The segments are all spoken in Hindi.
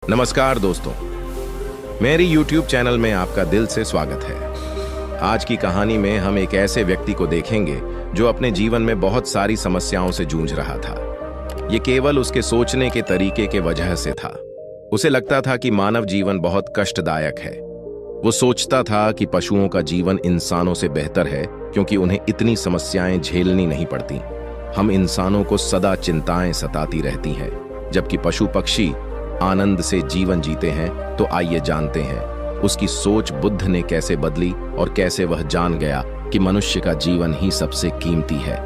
नमस्कार दोस्तों, मेरी YouTube चैनल में आपका दिल से स्वागत है। आज की कहानी में हम एक ऐसे व्यक्ति को देखेंगे जो अपने जीवन में बहुत सारी समस्याओं से जूझ रहा था। ये केवल उसके सोचने के तरीके के वजह से था। उसे लगता था कि मानव जीवन बहुत कष्टदायक है। वो सोचता था कि पशुओं का जीवन इंसानों से बेहतर है क्योंकि उन्हें इतनी समस्याएं झेलनी नहीं पड़ती। हम इंसानों को सदा चिंताएं सताती रहती हैं, जबकि पशु पक्षी आनंद से जीवन जीते हैं। तो आइए जानते हैं उसकी सोच बुद्ध ने कैसे बदली और कैसे वह जान गया कि मनुष्य का जीवन ही सबसे कीमती है।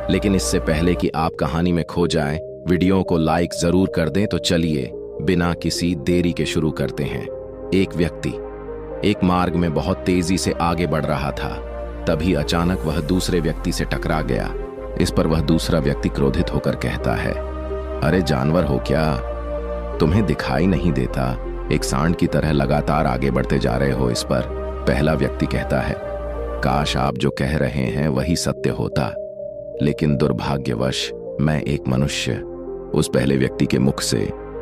लेकिन इससे पहले कि आप कहानी में खो जाएं, वीडियो को लाइक जरूर कर दें। तो चलिए बिना किसी देरी के शुरू करते हैं। एक व्यक्ति एक मार्ग में बहुत तेजी से आगे बढ़ रहा था। तभी अचानक वह दूसरे व्यक्ति से टकरा गया। इस पर वह दूसरा व्यक्ति क्रोधित होकर कहता है, अरे जानवर हो क्या, तुम्हें दिखाई नहीं देता? एक सांड की तरह लगातार आगे बढ़ते जा रहे हो। इस पर पहला व्यक्ति कहता है, काश आप जो कह रहे हैं वही सत्य होता, लेकिन दुर्भाग्यवश मैं एक मनुष्य। उस पहले व्यक्ति के मुख से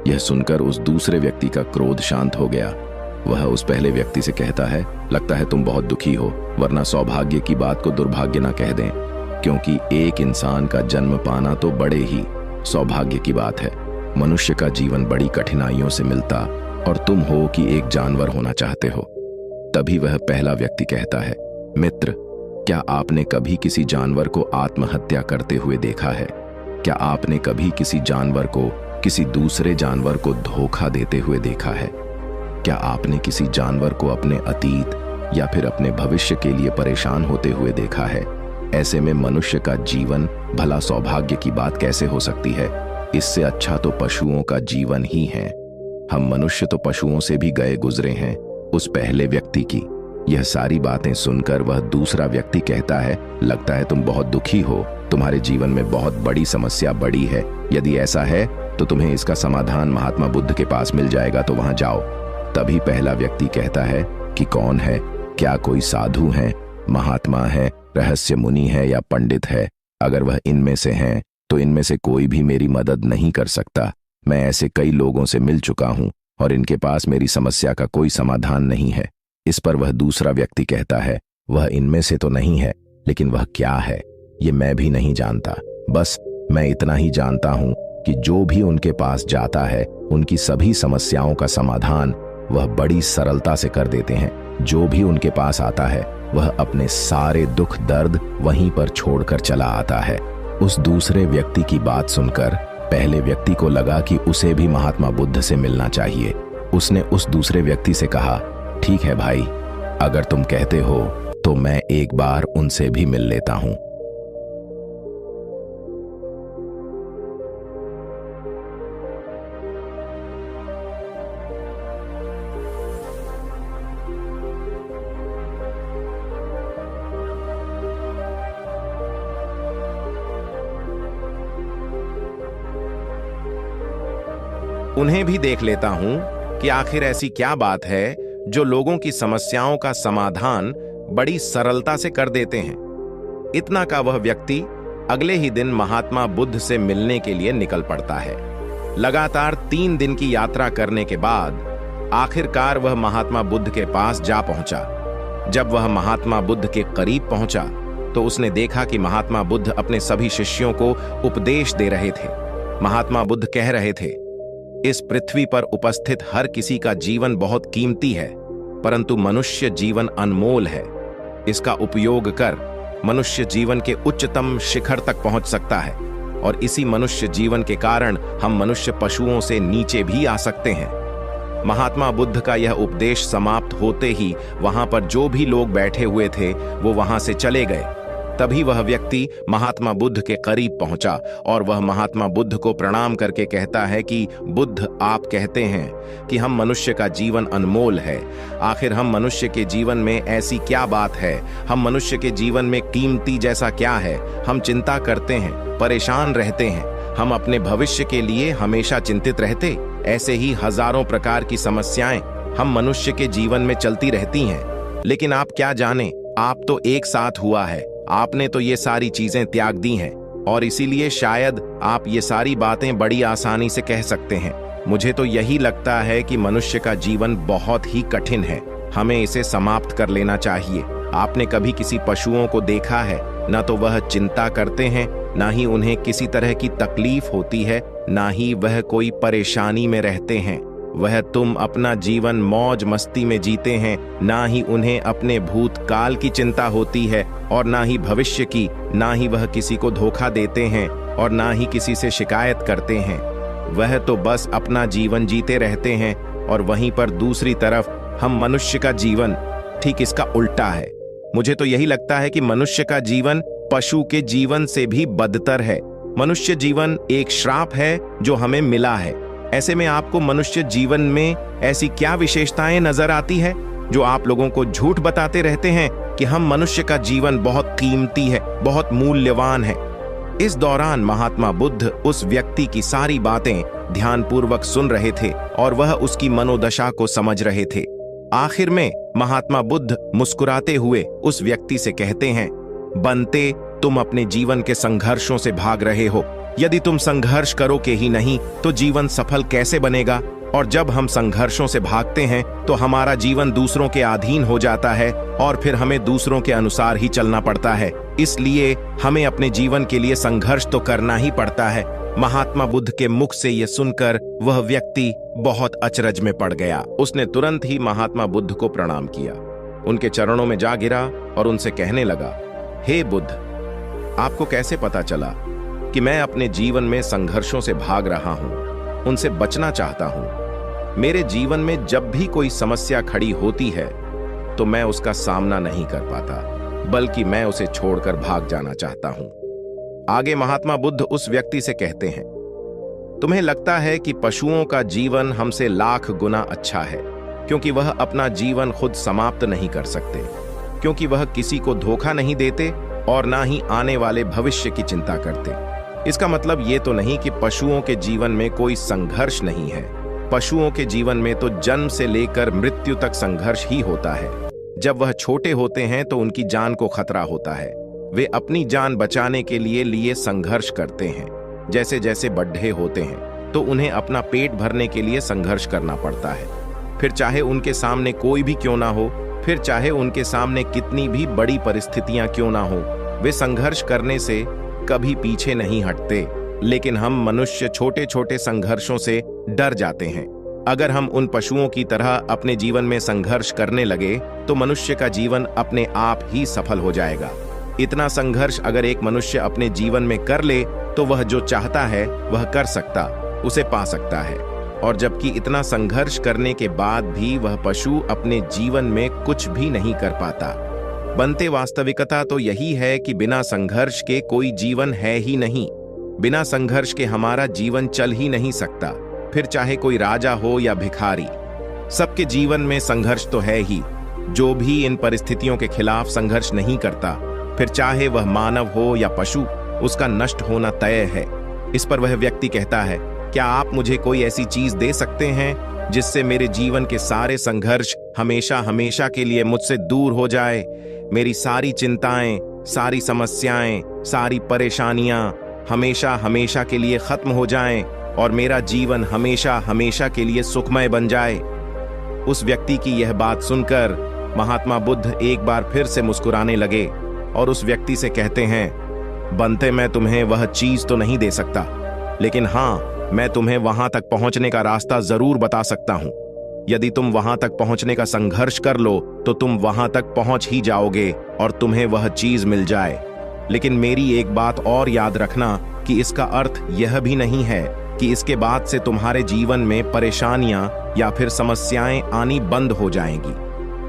यह सुनकर उस दूसरे व्यक्ति का क्रोध शांत हो गया। वह उस पहले व्यक्ति से कहता है, लगता है तुम बहुत दुखी हो, वरना सौभाग्य की बात को दुर्भाग्य ना कह दें, क्योंकि एक इंसान का जन्म पाना तो बड़े ही सौभाग्य की बात है। मनुष्य का जीवन बड़ी कठिनाइयों से मिलता और तुम हो कि एक जानवर होना चाहते हो। तभी वह पहला व्यक्ति कहता है, मित्र, क्या आपने कभी किसी जानवर को आत्महत्या करते हुए देखा है? क्या आपने कभी किसी जानवर को किसी दूसरे जानवर को धोखा देते हुए देखा है? क्या आपने किसी जानवर को अपने अतीत या फिर अपने भविष्य के लिए परेशान होते हुए देखा है? ऐसे में मनुष्य का जीवन भला सौभाग्य की बात कैसे हो सकती है? इससे अच्छा तो पशुओं का जीवन ही है। हम मनुष्य तो पशुओं से भी गए गुजरे हैं। उस पहले व्यक्ति की यह सारी बातें सुनकर वह दूसरा व्यक्ति कहता है, लगता है तुम बहुत दुखी हो, तुम्हारे जीवन में बहुत बड़ी समस्या बड़ी है। यदि ऐसा है तो तुम्हें इसका समाधान महात्मा बुद्ध के पास मिल जाएगा, तो वहां जाओ। तभी पहला व्यक्ति कहता है कि कौन है? क्या कोई साधु है, महात्मा है, रहस्य मुनि है या पंडित है? अगर वह इनमें से हैं तो इनमें से कोई भी मेरी मदद नहीं कर सकता। मैं ऐसे कई लोगों से मिल चुका हूं और इनके पास मेरी समस्या का कोई समाधान नहीं है। इस पर वह दूसरा व्यक्ति कहता है, वह इनमें से तो नहीं है, लेकिन वह क्या है ये मैं भी नहीं जानता। बस मैं इतना ही जानता हूं कि जो भी उनके पास जाता है उनकी सभी समस्याओं का समाधान वह बड़ी सरलता से कर देते हैं। जो भी उनके पास आता है वह अपने सारे दुख दर्द वहीं पर छोड़कर चला आता है। उस दूसरे व्यक्ति की बात सुनकर पहले व्यक्ति को लगा कि उसे भी महात्मा बुद्ध से मिलना चाहिए। उसने उस दूसरे व्यक्ति से कहा, ठीक है भाई, अगर तुम कहते हो तो मैं एक बार उनसे भी मिल लेता हूं। उन्हें भी देख लेता हूं कि आखिर ऐसी क्या बात है जो लोगों की समस्याओं का समाधान बड़ी सरलता से कर देते हैं। इतना का वह व्यक्ति अगले ही दिन महात्मा बुद्ध से मिलने के लिए निकल पड़ता है। लगातार 3 दिन की यात्रा करने के बाद आखिरकार वह महात्मा बुद्ध के पास जा पहुंचा। जब वह महात्मा बुद्ध के करीब पहुंचा तो उसने देखा कि महात्मा बुद्ध अपने सभी शिष्यों को उपदेश दे रहे थे। महात्मा बुद्ध कह रहे थे, इस पृथ्वी पर उपस्थित हर किसी का जीवन बहुत कीमती है, परंतु मनुष्य जीवन अनमोल है। इसका उपयोग कर मनुष्य जीवन के उच्चतम शिखर तक पहुंच सकता है, और इसी मनुष्य जीवन के कारण हम मनुष्य पशुओं से नीचे भी आ सकते हैं। महात्मा बुद्ध का यह उपदेश समाप्त होते ही वहां पर जो भी लोग बैठे हुए थे वो वहां से चले गए। तभी वह व्यक्ति महात्मा बुद्ध के करीब पहुंचा और वह महात्मा बुद्ध को प्रणाम करके कहता है कि बुद्ध, आप कहते हैं कि हम मनुष्य का जीवन अनमोल है। आखिर हम मनुष्य के जीवन में ऐसी क्या बात है? हम मनुष्य के जीवन में कीमती जैसा क्या है? हम चिंता करते हैं, परेशान रहते हैं, हम अपने भविष्य के लिए हमेशा चिंतित रहते। ऐसे ही हजारों प्रकार की समस्याएं हम मनुष्य के जीवन में चलती रहती हैं। लेकिन आप क्या जाने, आप तो एक साथ हुआ है, आपने तो ये सारी चीजें त्याग दी हैं और इसीलिए शायद आप ये सारी बातें बड़ी आसानी से कह सकते हैं। मुझे तो यही लगता है कि मनुष्य का जीवन बहुत ही कठिन है, हमें इसे समाप्त कर लेना चाहिए। आपने कभी किसी पशुओं को देखा है? ना तो वह चिंता करते हैं, ना ही उन्हें किसी तरह की तकलीफ होती है, ना ही वह कोई परेशानी में रहते हैं। वह तुम अपना जीवन मौज मस्ती में जीते हैं, ना ही उन्हें अपने भूतकाल की चिंता होती है और ना ही भविष्य की, ना ही वह किसी को धोखा देते हैं और ना ही किसी से शिकायत करते हैं। वह तो बस अपना जीवन जीते रहते हैं। और वहीं पर दूसरी तरफ हम मनुष्य का जीवन ठीक इसका उल्टा है। मुझे तो यही लगता है कि मनुष्य का जीवन पशु के जीवन से भी बदतर है। मनुष्य जीवन एक श्राप है जो हमें मिला है। ऐसे में आपको मनुष्य जीवन में ऐसी क्या विशेषताएं नजर आती है जो आप लोगों को झूठ बताते रहते हैं कि हम मनुष्य का जीवन बहुत कीमती है, बहुत मूल्यवान है? इस दौरान महात्मा बुद्ध उस व्यक्ति की सारी बातें ध्यानपूर्वक सुन रहे थे और वह उसकी मनोदशा को समझ रहे थे। आखिर में महात्मा बुद्ध मुस्कुराते हुए उस व्यक्ति से कहते हैं, बनते, तुम अपने जीवन के संघर्षों से भाग रहे हो। यदि तुम संघर्ष करोगे ही नहीं तो जीवन सफल कैसे बनेगा? और जब हम संघर्षों से भागते हैं तो हमारा जीवन दूसरों के अधीन हो जाता है और फिर हमें दूसरों के अनुसार ही चलना पड़ता है। इसलिए हमें अपने जीवन के लिए संघर्ष तो करना ही पड़ता है। महात्मा बुद्ध के मुख से यह सुनकर वह व्यक्ति बहुत अचरज में पड़ गया। उसने तुरंत ही महात्मा बुद्ध को प्रणाम किया, उनके चरणों में जा गिरा और उनसे कहने लगा, हे बुद्ध, आपको कैसे पता चला कि मैं अपने जीवन में संघर्षों से भाग रहा हूं, उनसे बचना चाहता हूं? मेरे जीवन में जब भी कोई समस्या खड़ी होती है तो मैं उसका सामना नहीं कर पाता, बल्कि मैं उसे छोड़कर भाग जाना चाहता हूं। आगे महात्मा बुद्ध उस व्यक्ति से कहते हैं, तुम्हें लगता है कि पशुओं का जीवन हमसे लाख गुना अच्छा है, क्योंकि वह अपना जीवन खुद समाप्त नहीं कर सकते, क्योंकि वह किसी को धोखा नहीं देते और ना ही आने वाले भविष्य की चिंता करते। इसका मतलब ये तो नहीं कि पशुओं के जीवन में कोई संघर्ष नहीं है। पशुओं के जीवन में तो जन्म से लेकर मृत्यु तक संघर्ष ही होता है। जब वह छोटे होते हैं तो उनकी जान को खतरा होता है, वे अपनी जान बचाने के लिए संघर्ष करते हैं। जैसे जैसे बड्ढे होते हैं तो उन्हें अपना पेट भरने के लिए संघर्ष करना पड़ता है। फिर चाहे उनके सामने कोई भी क्यों ना हो, फिर चाहे उनके सामने कितनी भी बड़ी परिस्थितियां क्यों ना हो, वे संघर्ष करने से कभी पीछे नहीं हटते। लेकिन हम मनुष्य छोटे छोटे संघर्षों से डर जाते हैं। अगर हम उन पशुओं की तरह अपने जीवन में संघर्ष करने लगे तो मनुष्य का जीवन अपने आप ही सफल हो जाएगा। इतना संघर्ष अगर एक मनुष्य अपने जीवन में कर ले तो वह जो चाहता है वह कर सकता, उसे पा सकता है। और जबकि इतना संघर्ष करने के बाद भी वह पशु अपने जीवन में कुछ भी नहीं कर पाता। बनते वास्तविकता तो यही है कि बिना संघर्ष के कोई जीवन है ही नहीं। बिना संघर्ष के हमारा जीवन चल ही नहीं सकता। फिर चाहे कोई राजा हो या भिखारी, सबके जीवन में संघर्ष तो है ही। जो भी इन परिस्थितियों के खिलाफ संघर्ष नहीं करता, फिर चाहे वह मानव हो या पशु, उसका नष्ट होना तय है। इस पर वह व्यक्ति कहता है, क्या आप मुझे कोई ऐसी चीज दे सकते हैं जिससे मेरे जीवन के सारे संघर्ष हमेशा हमेशा के लिए मुझसे दूर हो जाए? मेरी सारी चिंताएं, सारी समस्याएं, सारी परेशानियां हमेशा हमेशा के लिए खत्म हो जाएं और मेरा जीवन हमेशा हमेशा के लिए सुखमय बन जाए। उस व्यक्ति की यह बात सुनकर महात्मा बुद्ध एक बार फिर से मुस्कुराने लगे और उस व्यक्ति से कहते हैं, बनते, मैं तुम्हें वह चीज तो नहीं दे सकता, लेकिन हाँ, मैं तुम्हें वहां तक पहुंचने का रास्ता जरूर बता सकता हूं। यदि तुम वहां तक पहुंचने का संघर्ष कर लो तो तुम वहां तक पहुंच ही जाओगे और तुम्हें वह चीज मिल जाए। लेकिन मेरी एक बात और याद रखना कि इसका अर्थ यह भी नहीं है कि इसके बाद से तुम्हारे जीवन में परेशानियां या फिर समस्याएं आनी बंद हो जाएंगी।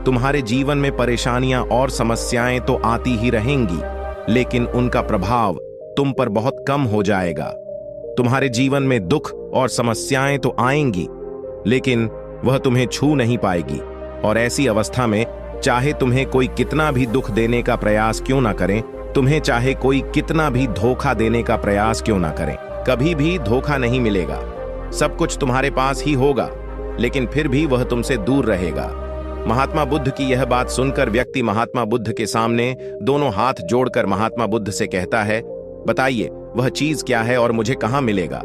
तुम्हारे जीवन में परेशानियां और समस्याएं तो आती ही रहेंगी, लेकिन उनका प्रभाव तुम पर बहुत कम हो जाएगा। तुम्हारे जीवन में दुख और समस्याएं तो आएंगी, लेकिन वह तुम्हें छू नहीं पाएगी। और ऐसी अवस्था में चाहे तुम्हें कोई कितना भी दुख देने का प्रयास क्यों ना करें, तुम्हें चाहे कोई कितना भी धोखा देने का प्रयास क्यों ना करें, कभी भी धोखा नहीं मिलेगा। सब कुछ तुम्हारे पास ही होगा, लेकिन फिर भी वह तुमसे दूर रहेगा। महात्मा बुद्ध की यह बात सुनकर व्यक्ति महात्मा बुद्ध के सामने दोनों हाथ जोड़कर महात्मा बुद्ध से कहता है, बताइए वह चीज क्या है और मुझे कहां मिलेगा?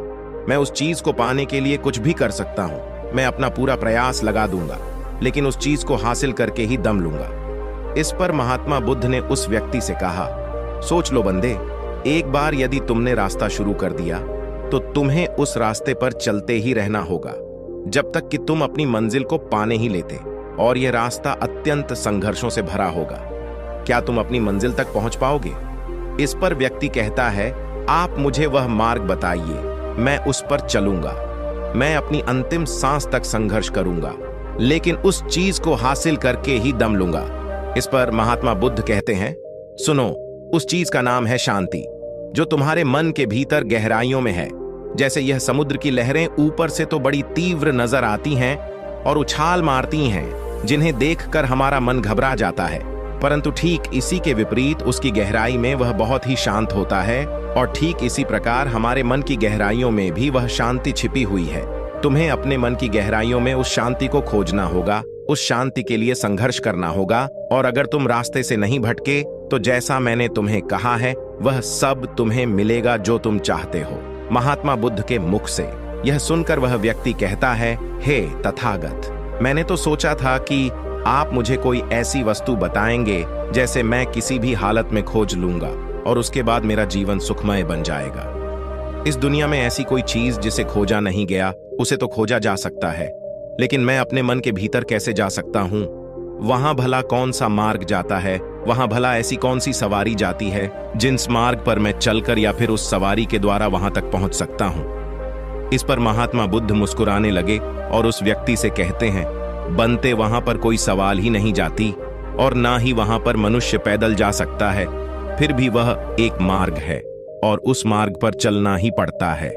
मैं उस चीज को पाने के लिए कुछ भी कर सकता हूं। मैं अपना पूरा प्रयास लगा दूंगा, लेकिन उस चीज को हासिल करके ही दम लूंगा। इस पर महात्मा बुद्ध ने उस व्यक्ति से कहा, सोच लो बंदे, एक बार यदि तुमने रास्ता शुरू कर दिया तो तुम्हें उस रास्ते पर चलते ही रहना होगा जब तक कि तुम अपनी मंजिल को पाने ही लेते, और यह रास्ता अत्यंत संघर्षों से भरा होगा। क्या तुम अपनी मंजिल तक पहुंच पाओगे? इस पर व्यक्ति कहता है, आप मुझे वह मार्ग बताइए, मैं उस पर चलूंगा। मैं अपनी अंतिम सांस तक संघर्ष करूंगा, लेकिन उस चीज को हासिल करके ही दम लूंगा। इस पर महात्मा बुद्ध कहते हैं, सुनो, उस चीज का नाम है शांति, जो तुम्हारे मन के भीतर गहराइयों में है। जैसे यह समुद्र की लहरें ऊपर से तो बड़ी तीव्र नजर आती हैं और उछाल मारती हैं, जिन्हें देखकर हमारा मन घबरा जाता है, परंतु ठीक इसी के विपरीत उसकी गहराई में वह बहुत ही शांत होता है। और ठीक इसी प्रकार हमारे मन की गहराइयों में भी वह शांति छिपी हुई है। तुम्हें अपने मन की गहराइयों में उस शांति को खोजना होगा, उस शांति के लिए संघर्ष करना होगा। और अगर तुम रास्ते से नहीं भटके तो जैसा मैंने तुम्हें कहा है वह सब तुम्हें मिलेगा जो तुम चाहते हो। महात्मा बुद्ध के मुख से यह सुनकर वह व्यक्ति कहता है, हे तथागत, मैंने तो सोचा था कि आप मुझे कोई ऐसी वस्तु बताएंगे जैसे मैं किसी भी हालत में खोज लूंगा और उसके बाद मेरा जीवन सुखमय बन जाएगा। इस दुनिया में ऐसी कोई चीज जिसे खोजा नहीं गया, उसे तो खोजा जा सकता है, लेकिन मैं अपने मन के भीतर कैसे जा सकता हूं? वहां भला कौन सा मार्ग जाता है? वहां भला ऐसी कौन सी सवारी जाती है जिस मार्ग पर मैं चलकर या फिर उस सवारी के द्वारा वहां तक पहुंच सकता हूं? इस पर महात्मा बुद्ध मुस्कुराने लगे और उस व्यक्ति से कहते हैं, बनते वहां पर कोई सवाल ही नहीं जाती और ना ही वहां पर मनुष्य पैदल जा सकता है, फिर भी वह एक मार्ग है और उस मार्ग पर चलना ही पड़ता है।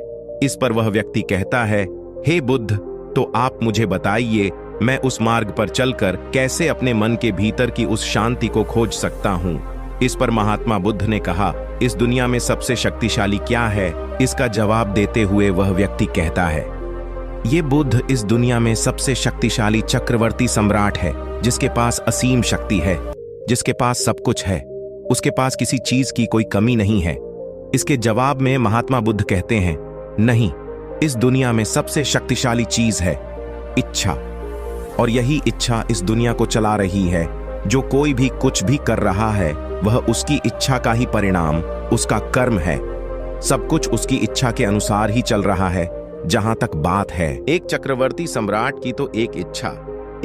इस पर वह व्यक्ति कहता है, हे बुद्ध, तो आप मुझे बताइए, मैं उस मार्ग पर चलकर कैसे अपने मन के भीतर की उस शांति को खोज सकता हूं? इस पर महात्मा बुद्ध ने कहा, इस दुनिया में सबसे शक्तिशाली क्या है? इसका जवाब देते हुए वह व्यक्ति कहता है, ये बुद्ध इस दुनिया में सबसे शक्तिशाली चक्रवर्ती सम्राट है, जिसके पास असीम शक्ति है, जिसके पास सब कुछ है, उसके पास किसी चीज की कोई कमी नहीं है। इसके जवाब में महात्मा बुद्ध कहते हैं, नहीं, इस दुनिया में सबसे शक्तिशाली चीज है इच्छा, और यही इच्छा इस दुनिया को चला रही है। जो कोई भी कुछ भी कर रहा है वह उसकी इच्छा का ही परिणाम, उसका कर्म है। सब कुछ उसकी इच्छा के अनुसार ही चल रहा है। जहां तक बात है एक चक्रवर्ती सम्राट की, तो एक इच्छा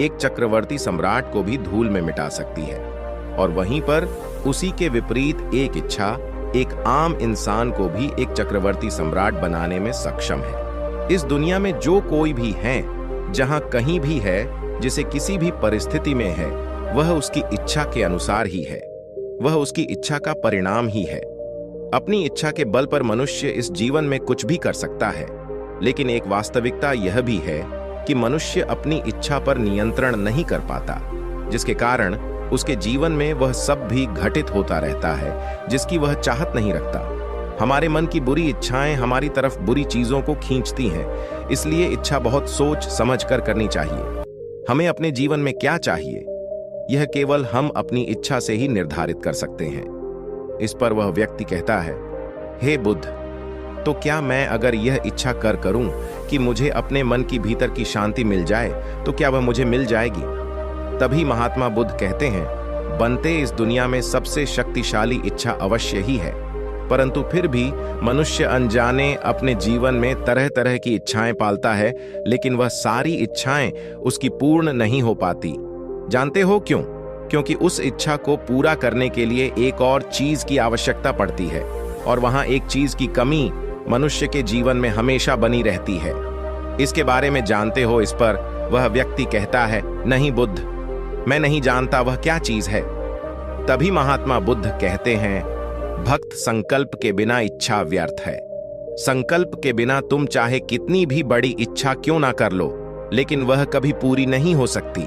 एक चक्रवर्ती सम्राट को भी धूल में मिटा सकती है, और वहीं पर उसी के विपरीत एक इच्छा एक आम इंसान को भी एक चक्रवर्ती सम्राट बनाने में सक्षम है। इस दुनिया में जो कोई भी है, जहां कहीं भी है, जिसे किसी भी परिस्थिति में है, वह उसकी इच्छा के अनुसार ही है, वह उसकी इच्छा का परिणाम ही है। अपनी इच्छा के बल पर मनुष्य इस जीवन में कुछ भी कर सकता है, लेकिन एक वास्तविकता यह भी है कि मनुष्य अपनी इच्छा पर नियंत्रण नहीं कर पाता, जिसके कारण उसके जीवन में वह सब भी घटित होता रहता है जिसकी वह चाहत नहीं रखता। हमारे मन की बुरी इच्छाएं हमारी तरफ बुरी चीजों को खींचती हैं, इसलिए इच्छा बहुत सोच समझ कर करनी चाहिए। हमें अपने जीवन में क्या चाहिए, यह केवल हम अपनी इच्छा से ही निर्धारित कर सकते हैं। इस पर वह व्यक्ति कहता है, हे बुद्ध, तो क्या मैं अगर यह इच्छा करूं कि मुझे अपने मन की भीतर की शांति मिल जाए, तो क्या वह मुझे मिल जाएगी? तभी महात्मा बुद्ध कहते हैं, बनते इस दुनिया में सबसे शक्तिशाली इच्छा अवश्य ही है, परंतु फिर भी मनुष्य अनजाने अपने जीवन में तरह तरह की इच्छाएं पालता है, लेकिन वह सारी इच्छाएं उसकी पूर्ण नहीं हो पाती। जानते हो क्यों? क्योंकि उस इच्छा को पूरा करने के लिए एक और चीज की आवश्यकता पड़ती है, और वहां एक चीज की कमी मनुष्य के जीवन में हमेशा बनी रहती है। इसके बारे में जानते हो? इस पर वह व्यक्ति कहता है, नहीं बुद्ध, मैं नहीं जानता वह क्या चीज है। तभी महात्मा बुद्ध कहते हैं, भक्त संकल्प के बिना इच्छा व्यर्थ है। संकल्प के बिना तुम चाहे कितनी भी बड़ी इच्छा क्यों ना कर लो, लेकिन वह कभी पूरी नहीं हो सकती।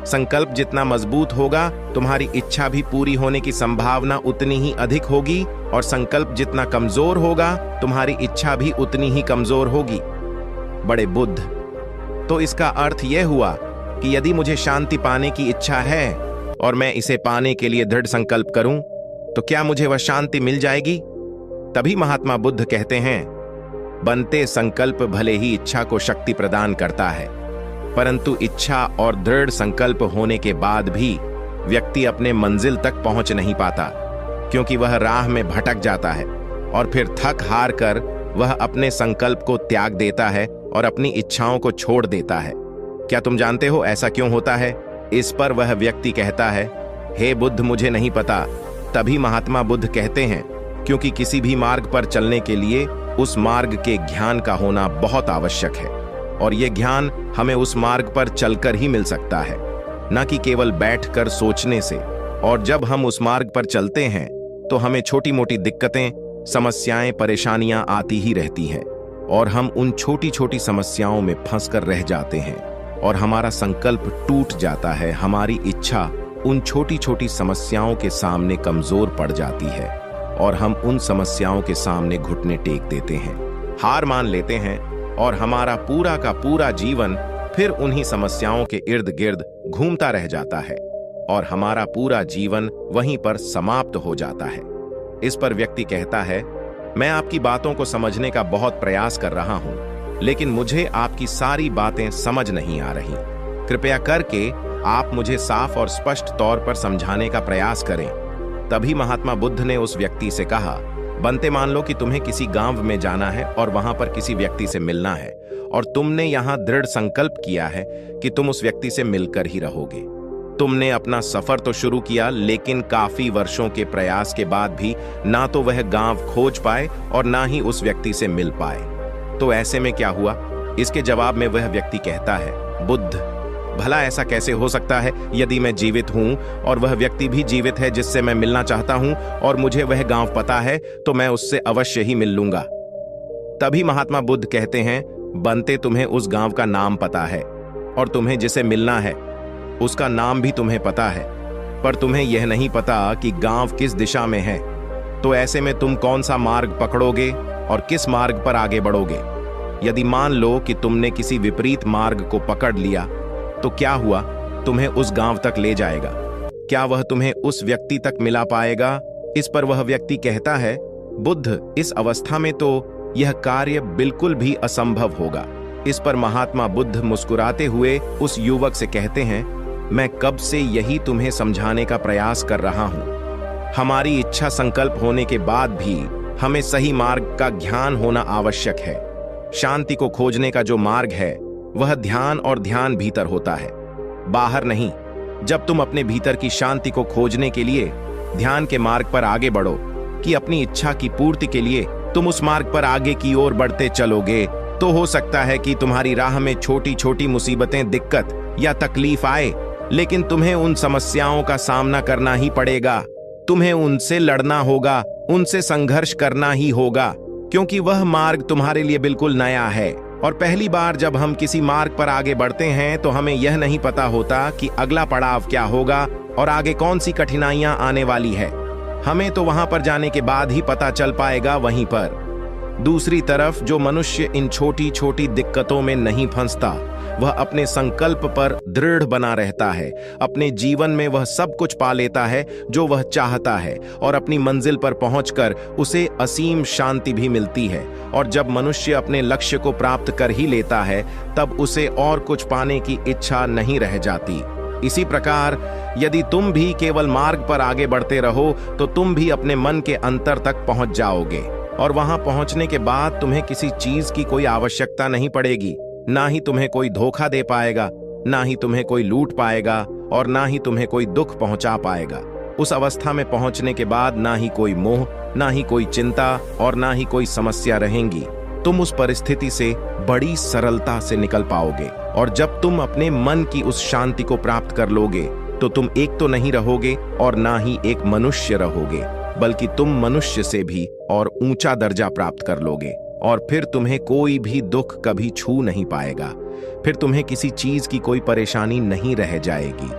संकल्प जितना मजबूत होगा, तुम्हारी इच्छा भी पूरी होने की संभावना उतनी ही अधिक होगी, और संकल्प जितना कमजोर होगा, तुम्हारी इच्छा भी उतनी ही कमजोर होगी। बड़े बुद्ध, तो इसका अर्थ यह हुआ कि यदि मुझे शांति पाने की इच्छा है और मैं इसे पाने के लिए दृढ़ संकल्प करूं, तो क्या मुझे वह शांति मिल जाएगी? तभी महात्मा बुद्ध कहते हैं, बनते संकल्प भले ही इच्छा को शक्ति प्रदान करता है, परंतु इच्छा और दृढ़ संकल्प होने के बाद भी व्यक्ति अपने मंजिल तक पहुंच नहीं पाता, क्योंकि वह राह में भटक जाता है और फिर थक हार कर वह अपने संकल्प को त्याग देता है और अपनी इच्छाओं को छोड़ देता है। क्या तुम जानते हो ऐसा क्यों होता है? इस पर वह व्यक्ति कहता है, हे बुद्ध, मुझे नहीं पता। तभी महात्मा बुद्ध कहते हैं, क्योंकि किसी भी मार्ग पर चलने के लिए उस मार्ग के ज्ञान का होना बहुत आवश्यक है, और यह ज्ञान हमें उस मार्ग पर चलकर ही मिल सकता है, न कि केवल बैठकर सोचने से। और जब हम उस मार्ग पर चलते हैं तो हमें छोटी मोटी दिक्कतें, समस्याएं, परेशानियां आती ही रहती हैं, और हम उन छोटी छोटी समस्याओं में फंसकर रह जाते हैं और हमारा संकल्प टूट जाता है। हमारी इच्छा उन छोटी छोटी समस्याओं के सामने कमजोर पड़ जाती है और हम उन समस्याओं के सामने घुटने टेक देते हैं, हार मान लेते हैं, और हमारा पूरा का पूरा जीवन फिर उन्हीं समस्याओं के इर्द गिर्द घूमता रह जाता है और हमारा पूरा जीवन वहीं पर समाप्त हो जाता है। इस पर व्यक्ति कहता है, मैं आपकी बातों को समझने का बहुत प्रयास कर रहा हूं, लेकिन मुझे आपकी सारी बातें समझ नहीं आ रही। कृपया करके आप मुझे साफ और स्पष्ट तौर पर समझाने का प्रयास करें। तभी महात्मा बुद्ध ने उस व्यक्ति से कहा, बनते मान लो कि तुम्हें किसी गांव में जाना है और वहां पर किसी व्यक्ति से मिलना है, और तुमने यहां दृढ़ संकल्प किया है कि तुम उस व्यक्ति से मिलकर ही रहोगे। तुमने अपना सफर तो शुरू किया, लेकिन काफी वर्षों के प्रयास के बाद भी ना तो वह गांव खोज पाए और ना ही उस व्यक्ति से मिल पाए। तो ऐसे में क्या हुआ? इसके जवाब में वह व्यक्ति कहता है, बुद्ध, भला ऐसा कैसे हो सकता है? यदि मैं जीवित हूं और वह व्यक्ति भी जीवित है जिससे मैं मिलना चाहता हूं, और मुझे वह गांव पता है, तो मैं उससे अवश्य ही मिल लूंगा। तभी महात्मा बुद्ध कहते हैं, बनते, तुम्हें उस गांव का नाम पता है और तुम्हें जिसे मिलना है उसका नाम भी तुम्हें पता है, पर तुम्हें यह नहीं पता कि गांव किस दिशा में है। तो ऐसे में तुम कौन सा मार्ग पकड़ोगे और किस मार्ग पर आगे बढ़ोगे? यदि मान लो कि तुमने किसी विपरीत मार्ग को पकड़ लिया, तो क्या हुआ? तुम्हें उस गांव तक ले जाएगा। क्या वह तुम्हें उस व्यक्ति तक मिला पाएगा? इस पर वह व्यक्ति कहता है, बुद्ध, इस अवस्था में तो यह कार्य बिल्कुल भी असंभव होगा। इस पर महात्मा बुद्ध मुस्कुराते हुए उस युवक से कहते हैं, मैं कब से यही तुम्हें समझाने का प्रयास कर रहा हूं। हमारी इच्छा संकल्प होने के बाद भी हमें सही मार्ग का ज्ञान होना आवश्यक है। शांति को खोजने का जो मार्ग है वह ध्यान, और ध्यान भीतर होता है, बाहर नहीं। जब तुम अपने भीतर की शांति को खोजने के लिए ध्यान के मार्ग पर आगे बढ़ो कि अपनी इच्छा की पूर्ति के लिए तुम उस मार्ग पर आगे की ओर बढ़ते चलोगे, तो हो सकता है कि तुम्हारी राह में छोटी छोटी मुसीबतें, दिक्कत या तकलीफ आए, लेकिन तुम्हें उन समस्याओं का सामना करना ही पड़ेगा। तुम्हें उनसे लड़ना होगा, उनसे संघर्ष करना ही होगा, क्योंकि वह मार्ग तुम्हारे लिए बिल्कुल नया है। और पहली बार जब हम किसी मार्ग पर आगे बढ़ते हैं तो हमें यह नहीं पता होता कि अगला पड़ाव क्या होगा और आगे कौन सी कठिनाइयां आने वाली है। हमें तो वहां पर जाने के बाद ही पता चल पाएगा। वहीं पर दूसरी तरफ जो मनुष्य इन छोटी छोटी दिक्कतों में नहीं फंसता, वह अपने संकल्प पर दृढ़ बना रहता है। अपने जीवन में वह सब कुछ पा लेता है जो वह चाहता है, और अपनी मंजिल पर पहुंचकर उसे असीम शांति भी मिलती है। और जब मनुष्य अपने लक्ष्य को प्राप्त कर ही लेता है, तब उसे और कुछ पाने की इच्छा नहीं रह जाती। इसी प्रकार यदि तुम भी केवल मार्ग पर आगे बढ़ते रहो, तो तुम भी अपने मन के अंतर तक पहुंच जाओगे, और वहां पहुंचने के बाद तुम्हें किसी चीज की कोई आवश्यकता नहीं पड़ेगी। ना ही तुम्हें कोई धोखा दे पाएगा, ना ही तुम्हें कोई लूट पाएगा, और ना ही तुम्हें कोई दुख पहुंचा पाएगा। उस अवस्था में पहुंचने के बाद ना ही कोई मोह, ना ही कोई चिंता, और ना ही कोई समस्या रहेंगी। तुम उस परिस्थिति से बड़ी सरलता से निकल पाओगे। और जब तुम अपने मन की उस शांति को प्राप्त कर लोगे, तो तुम एक तो नहीं रहोगे और ना ही एक मनुष्य रहोगे, बल्कि तुम मनुष्य से भी और ऊंचा दर्जा प्राप्त कर लोगे। और फिर तुम्हें कोई भी दुख कभी छू नहीं पाएगा। फिर तुम्हें किसी चीज की कोई परेशानी नहीं रह जाएगी,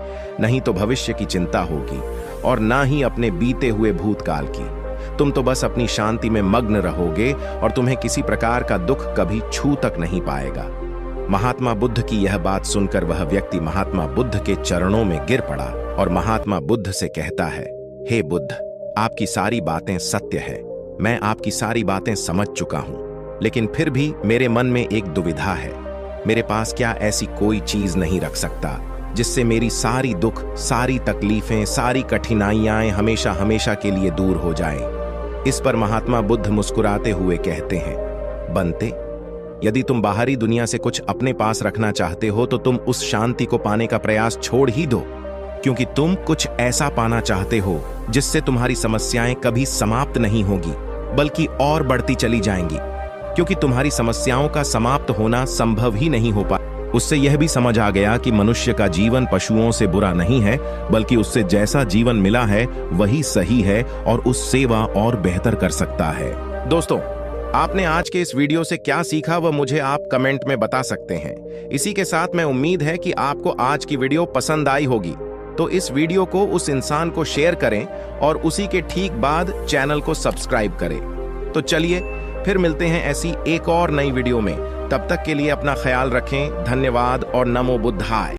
नहीं तो भविष्य की चिंता होगी, और ना ही अपने बीते हुए भूतकाल की। तुम तो बस अपनी शांति में मग्न रहोगे, और तुम्हें किसी प्रकार का दुख कभी छू तक नहीं पाएगा। महात्मा बुद्ध की यह बात सुनकर वह व्यक्ति महात्मा बुद्ध के चरणों में गिर पड़ा और महात्मा बुद्ध से कहता है, हे बुद्ध, आपकी सारी बातें सत्य है। मैं आपकी सारी बातें समझ चुका हूं। लेकिन फिर भी मेरे मन में एक दुविधा है। मेरे पास क्या ऐसी कोई चीज नहीं रख सकता जिससे मेरी सारी दुख, सारी तकलीफें, सारी कठिनाइयां हमेशा हमेशा के लिए दूर हो जाएं। इस पर महात्मा बुद्ध मुस्कुराते हुए कहते हैं, बनते, यदि तुम बाहरी दुनिया से कुछ अपने पास रखना चाहते हो तो तुम उस शांति को पाने का प्रयास छोड़ ही दो, क्योंकि तुम कुछ ऐसा पाना चाहते हो जिससे तुम्हारी समस्याएं कभी समाप्त नहीं होगी बल्कि और बढ़ती चली जाएंगी, क्योंकि तुम्हारी समस्याओं का समाप्त होना संभव ही नहीं हो पा। उससे यह भी समझ आ गया कि मनुष्य का जीवन पशुओं से बुरा नहीं है, बल्कि उससे जैसा जीवन मिला है वही सही है और उस सेवा और बेहतर कर सकता है। दोस्तों, आपने आज के इस वीडियो से क्या सीखा वह मुझे आप कमेंट में बता सकते हैं। इसी के साथ मैं उम्मीद है कि आपको आज की वीडियो पसंद आई होगी, तो इस वीडियो को उस इंसान को शेयर करें और उसी के ठीक बाद चैनल को सब्सक्राइब करें। तो चलिए फिर मिलते हैं ऐसी एक और नई वीडियो में। तब तक के लिए अपना ख्याल रखें। धन्यवाद और नमो बुद्धाय।